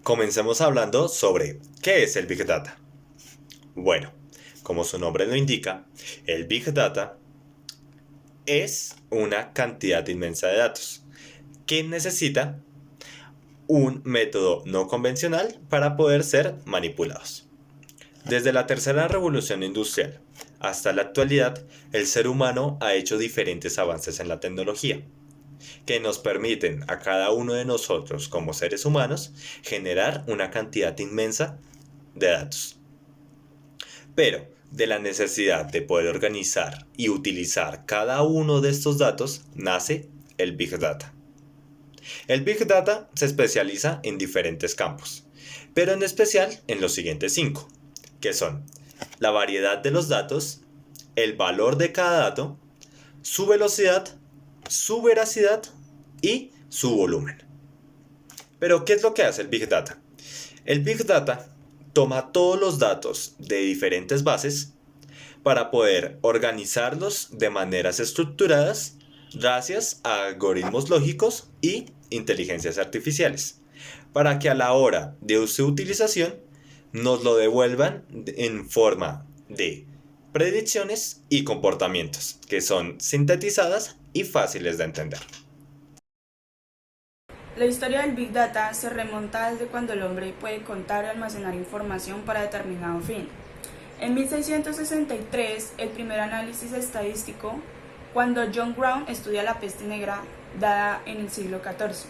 Comencemos hablando sobre qué es el Big Data. Bueno, como su nombre lo indica, el Big Data es una cantidad inmensa de datos que necesita un método no convencional para poder ser manipulados. Desde la tercera revolución industrial hasta la actualidad, el ser humano ha hecho diferentes avances en la tecnología que nos permiten a cada uno de nosotros como seres humanos generar una cantidad inmensa de datos. Pero de la necesidad de poder organizar y utilizar cada uno de estos datos nace el Big Data. El Big Data se especializa en diferentes campos, pero en especial en los siguientes 5, que son la variedad de los datos, el valor de cada dato, su velocidad, su veracidad y su volumen. Pero, ¿qué es lo que hace el Big Data? El Big Data toma todos los datos de diferentes bases para poder organizarlos de maneras estructuradas gracias a algoritmos lógicos y inteligencias artificiales, para que a la hora de su utilización nos lo devuelvan en forma de predicciones y comportamientos que son sintetizadas y fáciles de entender. La historia del Big Data se remonta desde cuando el hombre puede contar y almacenar información para determinado fin. En 1663, el primer análisis estadístico, cuando John Brown estudia la peste negra dada en el siglo XIV.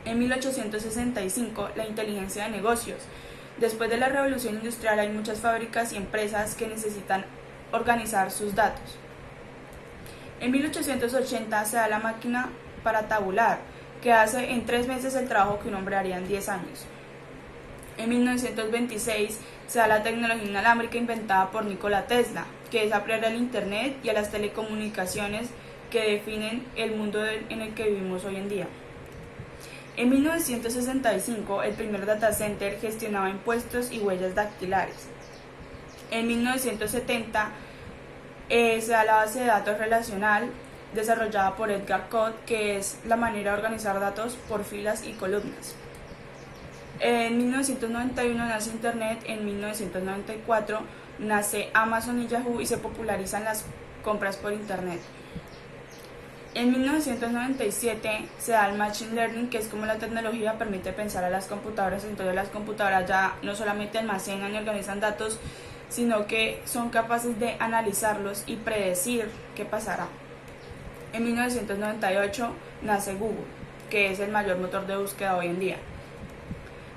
En 1865, la inteligencia de negocios. Después de la revolución industrial hay muchas fábricas y empresas que necesitan organizar sus datos. En 1880 se da la máquina para tabular, que hace en 3 meses el trabajo que un hombre haría en 10 años. En 1926 se da la tecnología inalámbrica inventada por Nikola Tesla, que es ampliar al Internet y a las telecomunicaciones que definen el mundo en el que vivimos hoy en día. En 1965, el primer data center gestionaba impuestos y huellas dactilares. En 1970 se da la base de datos relacional desarrollada por Edgar Code, que es la manera de organizar datos por filas y columnas. En 1991 nace Internet, en 1994 nace Amazon y Yahoo y se popularizan las compras por Internet. En 1997 se da el Machine Learning, que es como la tecnología permite pensar a las computadoras, entonces las computadoras ya no solamente almacenan y organizan datos, sino que son capaces de analizarlos y predecir qué pasará. En 1998 nace Google, que es el mayor motor de búsqueda hoy en día.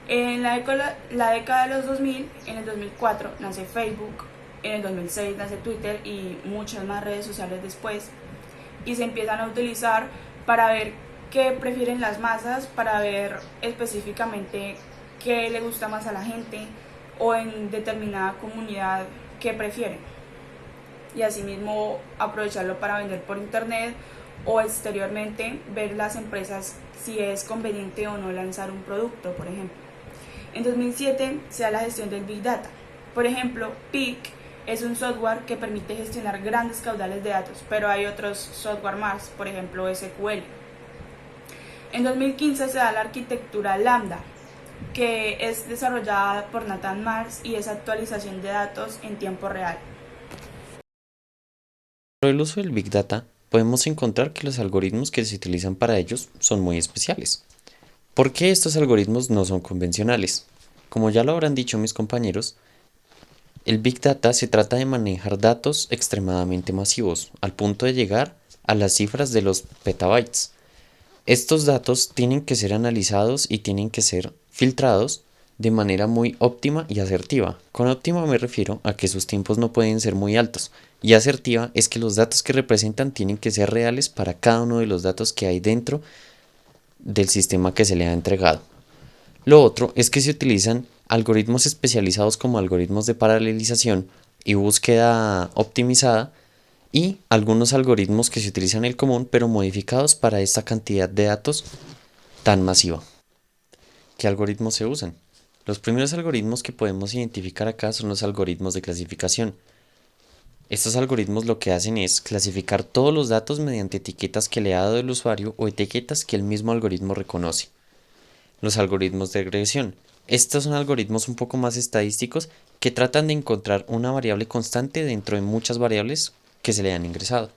En la década de los 2000, en el 2004 nace Facebook, en el 2006 nace Twitter y muchas más redes sociales después, y se empiezan a utilizar para ver qué prefieren las masas, para ver específicamente qué le gusta más a la gente o en determinada comunidad qué prefieren, y asimismo aprovecharlo para vender por internet o exteriormente ver las empresas si es conveniente o no lanzar un producto, por ejemplo. En 2007 se da la gestión del Big Data. Por ejemplo, Peak es un software que permite gestionar grandes caudales de datos, pero hay otros software más, por ejemplo SQL. En 2015 se da la arquitectura Lambda, que es desarrollada por Nathan Mars y es actualización de datos en tiempo real. Por el uso del Big Data, podemos encontrar que los algoritmos que se utilizan para ellos son muy especiales. ¿Por qué estos algoritmos no son convencionales? Como ya lo habrán dicho mis compañeros, el Big Data se trata de manejar datos extremadamente masivos, al punto de llegar a las cifras de los petabytes. Estos datos tienen que ser analizados y tienen que ser filtrados de manera muy óptima y asertiva. Con óptima me refiero a que sus tiempos no pueden ser muy altos, y asertiva es que los datos que representan tienen que ser reales para cada uno de los datos que hay dentro del sistema que se le ha entregado. Lo otro es que se utilizan algoritmos especializados como algoritmos de paralelización y búsqueda optimizada, y algunos algoritmos que se utilizan en el común pero modificados para esta cantidad de datos tan masiva. ¿Qué algoritmos se usan? Los primeros algoritmos que podemos identificar acá son los algoritmos de clasificación. Estos algoritmos lo que hacen es clasificar todos los datos mediante etiquetas que le ha dado el usuario o etiquetas que el mismo algoritmo reconoce. los algoritmos de regresión. Estos son algoritmos un poco más estadísticos que tratan de encontrar una variable constante dentro de muchas variables que se le han ingresado.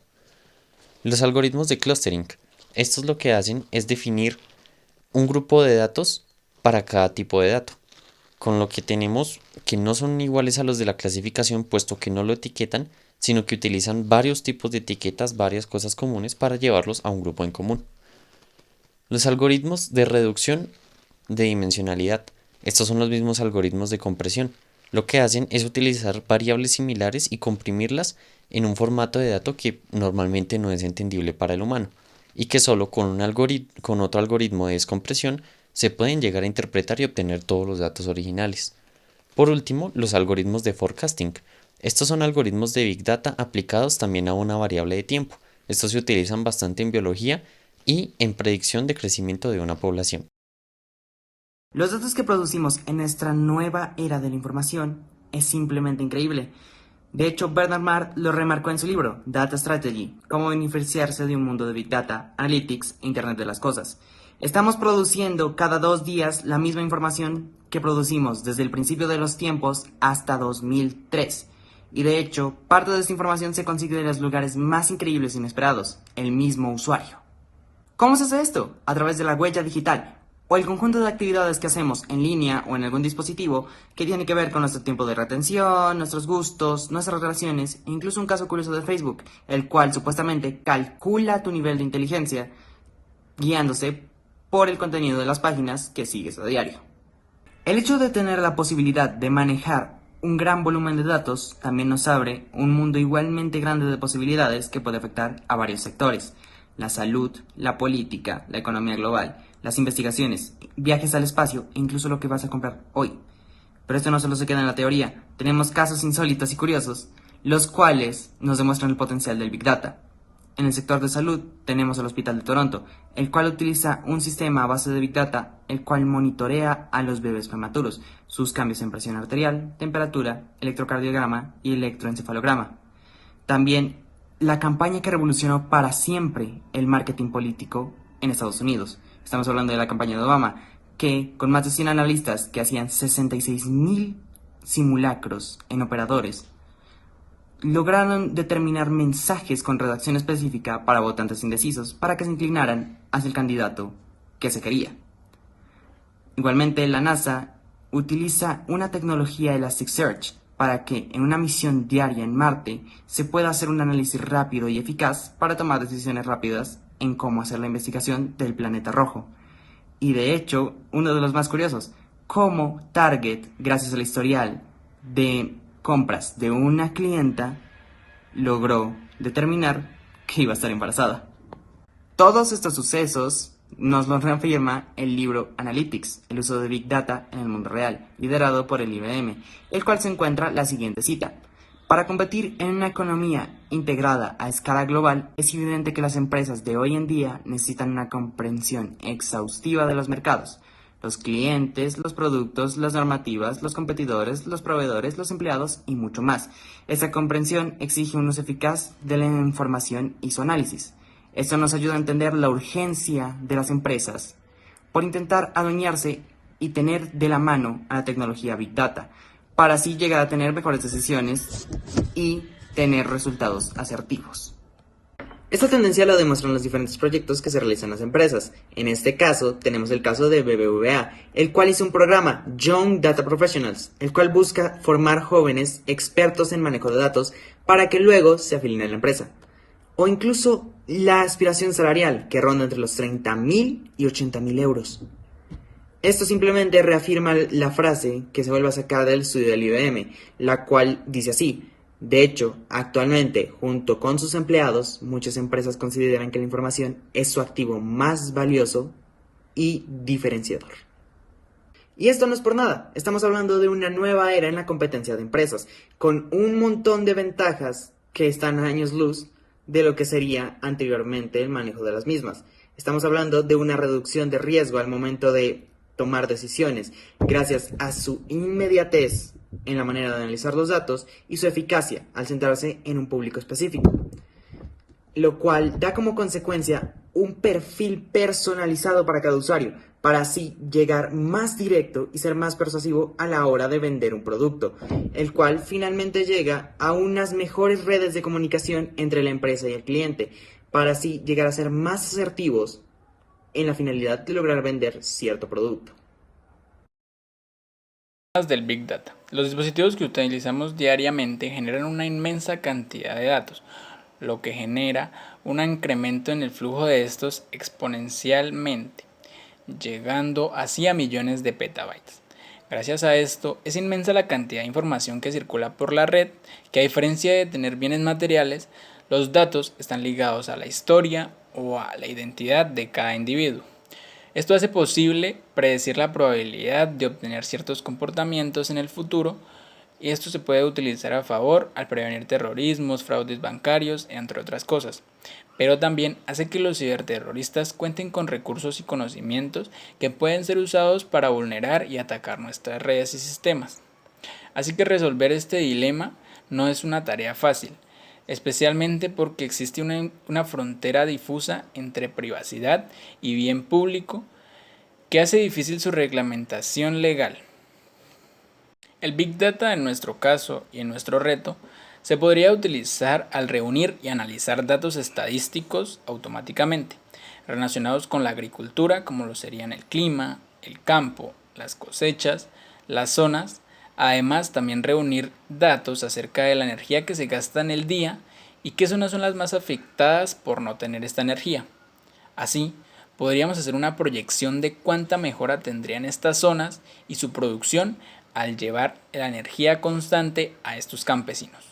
Los algoritmos de clustering. Estos lo que hacen es definir un grupo de datos para cada tipo de dato, con lo que tenemos que no son iguales a los de la clasificación, puesto que no lo etiquetan, sino que utilizan varios tipos de etiquetas, varias cosas comunes para llevarlos a un grupo en común. Los algoritmos de reducción de dimensionalidad. Estos son los mismos algoritmos de compresión. Lo que hacen es utilizar variables similares y comprimirlas en un formato de dato que normalmente no es entendible para el humano, y que solo con otro algoritmo de descompresión se pueden llegar a interpretar y obtener todos los datos originales. Por último, los algoritmos de forecasting. Estos son algoritmos de Big Data aplicados también a una variable de tiempo. Estos se utilizan bastante en biología y en predicción de crecimiento de una población. Los datos que producimos en nuestra nueva era de la información es simplemente increíble. De hecho, Bernard Marr lo remarcó en su libro, Data Strategy, cómo beneficiarse de un mundo de Big Data, Analytics e Internet de las Cosas. Estamos produciendo cada 2 días la misma información que producimos desde el principio de los tiempos hasta 2003. Y de hecho, parte de esta información se consigue de los lugares más increíbles e inesperados, el mismo usuario. ¿Cómo se hace esto? A través de la huella digital, o el conjunto de actividades que hacemos en línea o en algún dispositivo que tiene que ver con nuestro tiempo de retención, nuestros gustos, nuestras relaciones e incluso un caso curioso de Facebook, el cual supuestamente calcula tu nivel de inteligencia guiándose por el contenido de las páginas que sigues a diario. El hecho de tener la posibilidad de manejar un gran volumen de datos también nos abre un mundo igualmente grande de posibilidades que puede afectar a varios sectores: la salud, la política, la economía global, las investigaciones, viajes al espacio e incluso lo que vas a comprar hoy. Pero esto no solo se queda en la teoría, tenemos casos insólitos y curiosos, los cuales nos demuestran el potencial del Big Data. En el sector de salud tenemos el Hospital de Toronto, el cual utiliza un sistema a base de Big Data, el cual monitorea a los bebés prematuros, sus cambios en presión arterial, temperatura, electrocardiograma y electroencefalograma. También la campaña que revolucionó para siempre el marketing político en Estados Unidos. Estamos hablando de la campaña de Obama, que con más de 100 analistas que hacían 66,000 simulacros en operadores, lograron determinar mensajes con redacción específica para votantes indecisos para que se inclinaran hacia el candidato que se quería. Igualmente, la NASA utiliza una tecnología Elasticsearch para que en una misión diaria en Marte se pueda hacer un análisis rápido y eficaz para tomar decisiones rápidas en cómo hacer la investigación del planeta rojo. Y de hecho, uno de los más curiosos, cómo Target, gracias al historial de compras de una clienta, logró determinar que iba a estar embarazada. Todos estos sucesos nos lo reafirma el libro Analytics, el uso de Big Data en el mundo real, liderado por el IBM, el cual se encuentra la siguiente cita. Para competir en una economía integrada a escala global, es evidente que las empresas de hoy en día necesitan una comprensión exhaustiva de los mercados, los clientes, los productos, las normativas, los competidores, los proveedores, los empleados y mucho más. Esa comprensión exige un uso eficaz de la información y su análisis. Esto nos ayuda a entender la urgencia de las empresas por intentar adueñarse y tener de la mano a la tecnología Big Data, para así llegar a tener mejores decisiones y tener resultados asertivos. Esta tendencia la demuestran los diferentes proyectos que se realizan en las empresas. En este caso, tenemos el caso de BBVA, el cual hizo un programa, Young Data Professionals, el cual busca formar jóvenes expertos en manejo de datos para que luego se afilien a la empresa. O incluso la aspiración salarial, que ronda entre los 30,000 y 80,000 euros. Esto simplemente reafirma la frase que se vuelve a sacar del estudio del IBM, la cual dice así: de hecho, actualmente, junto con sus empleados, muchas empresas consideran que la información es su activo más valioso y diferenciador. Y esto no es por nada, estamos hablando de una nueva era en la competencia de empresas, con un montón de ventajas que están a años luz de lo que sería anteriormente el manejo de las mismas. Estamos hablando de una reducción de riesgo al momento de tomar decisiones, gracias a su inmediatez en la manera de analizar los datos y su eficacia al centrarse en un público específico. lo cual da como consecuencia un perfil personalizado para cada usuario, para así llegar más directo y ser más persuasivo a la hora de vender un producto, el cual finalmente llega a unas mejores redes de comunicación entre la empresa y el cliente, para así llegar a ser más asertivos en la finalidad de lograr vender cierto producto. Del Big Data. Los dispositivos que utilizamos diariamente generan una inmensa cantidad de datos, lo que genera un incremento en el flujo de estos exponencialmente, llegando así a millones de petabytes. Gracias a esto, es inmensa la cantidad de información que circula por la red, que a diferencia de tener bienes materiales, los datos están ligados a la historia o a la identidad de cada individuo. Esto hace posible predecir la probabilidad de obtener ciertos comportamientos en el futuro, y esto se puede utilizar a favor al prevenir terrorismos, fraudes bancarios, entre otras cosas. Pero también hace que los ciberterroristas cuenten con recursos y conocimientos que pueden ser usados para vulnerar y atacar nuestras redes y sistemas. Así que resolver este dilema no es una tarea fácil, especialmente porque existe una frontera difusa entre privacidad y bien público que hace difícil su reglamentación legal. El Big Data en nuestro caso y en nuestro reto se podría utilizar al reunir y analizar datos estadísticos automáticamente, relacionados con la agricultura como lo serían el clima, el campo, las cosechas, las zonas. Además, también reunir datos acerca de la energía que se gasta en el día y qué zonas son las más afectadas por no tener esta energía. Así, podríamos hacer una proyección de cuánta mejora tendrían estas zonas y su producción al llevar la energía constante a estos campesinos.